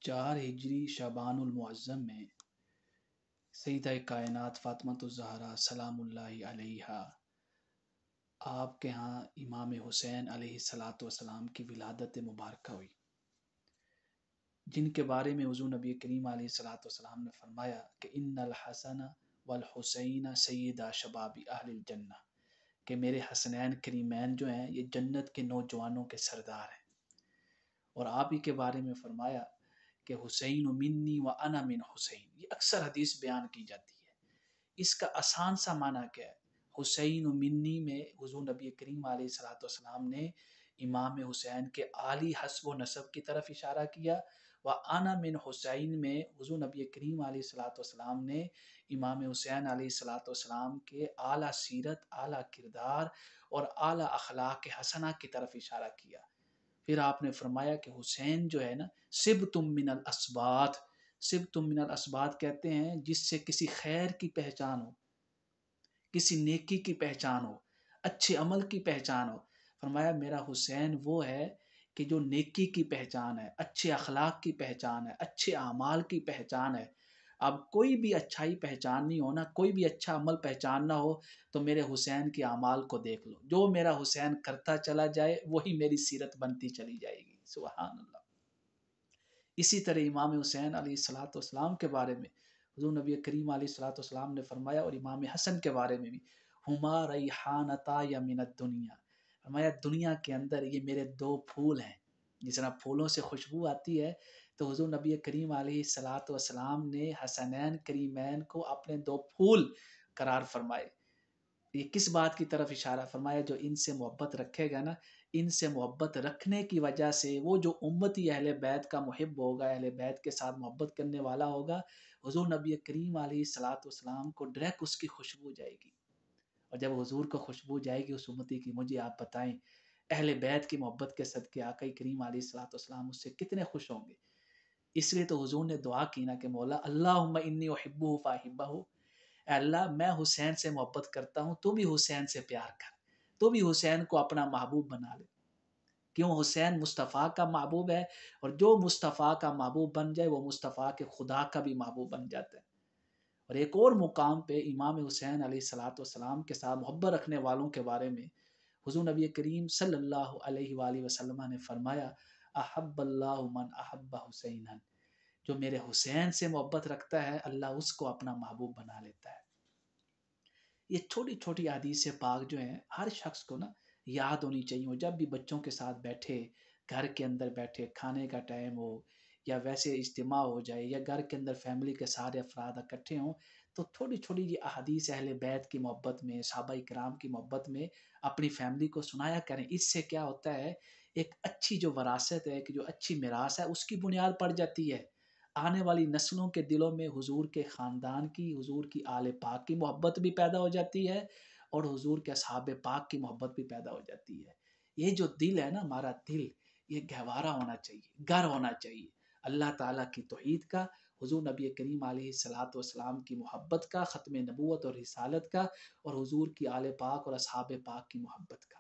4 ہجری شعبان المعظم میں سیدہ کائنات فاطمۃ الزہرا سلام اللہ علیہا آپ کے ہاں امام حسین علیہ الصلاۃ والسلام کی ولادت مبارکہ ہوئی، جن کے بارے میں حضور نبی کریم علیہ الصلاۃ والسلام نے فرمایا کہ ان الحسن والحسین سیدہ شباب اہل الجنہ، کہ میرے حسنین کریمین جو ہیں یہ جنت کے نوجوانوں کے سردار ہیں۔ اور آپ ہی کے بارے میں فرمایا کہ حسین منی و انا من حسین، یہ اکثر حدیث بیان کی جاتی ہے۔ اس کا آسان سا معنی کیا ہے؟ حسین منی میں حضور نبی کریم علیہ الصلوۃ والسلام نے امام حسین کے عالی حسب و نسب کی طرف اشارہ کیا، و انا من حسین میں حضور نبی کریم علیہ الصلوۃ والسلام نے امام حسین علیہ الصلوۃ والسلام کے اعلیٰ سیرت، اعلیٰ کردار اور اعلیٰ اخلاق حسنہ کی طرف اشارہ کیا۔ پھر آپ نے فرمایا کہ حسین جو ہے نا، سبتم من الاسباط، سبتم من الاسباط کہتے ہیں جس سے کسی خیر کی پہچان ہو، کسی نیکی کی پہچان ہو، اچھے عمل کی پہچان ہو۔ فرمایا میرا حسین وہ ہے کہ جو نیکی کی پہچان ہے، اچھے اخلاق کی پہچان ہے، اچھے اعمال کی پہچان ہے۔ اب کوئی بھی اچھائی پہچان نہیں ہونا، کوئی بھی اچھا عمل پہچان نہ ہو تو میرے حسین کے اعمال کو دیکھ لو، جو میرا حسین کرتا چلا جائے وہی میری سیرت بنتی چلی جائے گی۔ سبحان اللہ۔ اسی طرح امام حسین علیہ الصلوۃ والسلام کے بارے میں حضور نبی کریم علیہ الصلوۃ والسلام نے فرمایا، اور امام حسن کے بارے میں بھی، ہما ریحانتا یا من الدنیا، فرمایا دنیا کے اندر یہ میرے 2 پھول ہیں۔ جس طرح پھولوں سے خوشبو آتی ہے تو حضور نبی کریم علیہ الصلوۃ والسلام نے حسنین کریمین کو اپنے 2 پھول قرار فرمائے۔ یہ کس بات کی طرف اشارہ فرمایا؟ جو ان سے محبت رکھے گا نا، ان سے محبت رکھنے کی وجہ سے وہ جو امتی اہل بیت کا محب ہوگا، اہل بیت کے ساتھ محبت کرنے والا ہوگا، حضور نبی کریم علیہ الصلوۃ والسلام کو ڈائریکٹ اس کی خوشبو جائے گی۔ اور جب حضور کو خوشبو جائے گی اس امتی کی، مجھے آپ بتائیں اہل بیت کی محبت کے صدقے آقا کریم علیہ الصلوۃ والسلام اس سے کتنے خوش ہوں گے۔ اس لیے تو حضور نے دعا کی نا کہ مولا اللہم انی احبہ فاحبہ، اے اللہ میں حسین سے محبت کرتا ہوں، تو بھی حسین سے پیار کر، تو بھی حسین کو اپنا محبوب بنا لے۔ کیوں؟ حسین مصطفیٰ کا محبوب ہے، اور جو مصطفیٰ کا محبوب بن جائے وہ مصطفیٰ کے خدا کا بھی محبوب بن جاتا ہے۔ اور ایک اور مقام پہ امام حسین علیہ الصلوۃ والسلام کے ساتھ محبت رکھنے والوں کے بارے میں حضور نبی کریم صلی اللہ علیہ وآلہ وسلم نے فرمایا، احب اللہ من احب حسینا، جو میرے حسین سے محبت رکھتا ہے اللہ اس کو اپنا محبوب بنا لیتا ہے۔ یہ چھوٹی چھوٹی حدیث پاک جو ہیں ہر شخص کو نا یاد ہونی چاہیے۔ اور جب بھی بچوں کے ساتھ بیٹھے، گھر کے اندر بیٹھے، کھانے کا ٹائم ہو یا ویسے اجتماع ہو جائے یا گھر کے اندر فیملی کے سارے افراد اکٹھے ہوں، تو تھوڑی تھوڑی یہ احادیث اہل بیت کی محبت میں، صحابہ کرام کی محبت میں اپنی فیملی کو سنایا کریں۔ اس سے کیا ہوتا ہے، ایک اچھی جو وراثت ہے، کہ جو اچھی میراث ہے اس کی بنیاد پڑ جاتی ہے۔ آنے والی نسلوں کے دلوں میں حضور کے خاندان کی، حضور کی آل پاک کی محبت بھی پیدا ہو جاتی ہے، اور حضور کے اصحاب پاک کی محبت بھی پیدا ہو جاتی ہے۔ یہ جو دل ہے نا، ہمارا دل، یہ گہوارہ ہونا چاہیے، گھر ہونا چاہیے اللہ تعالیٰ کی توحید کا، حضور نبی کریم علیہ الصلوۃ والسلام کی محبت کا، ختم نبوت اور رسالت کا، اور حضور کی آل پاک اور اصحاب پاک کی محبت کا۔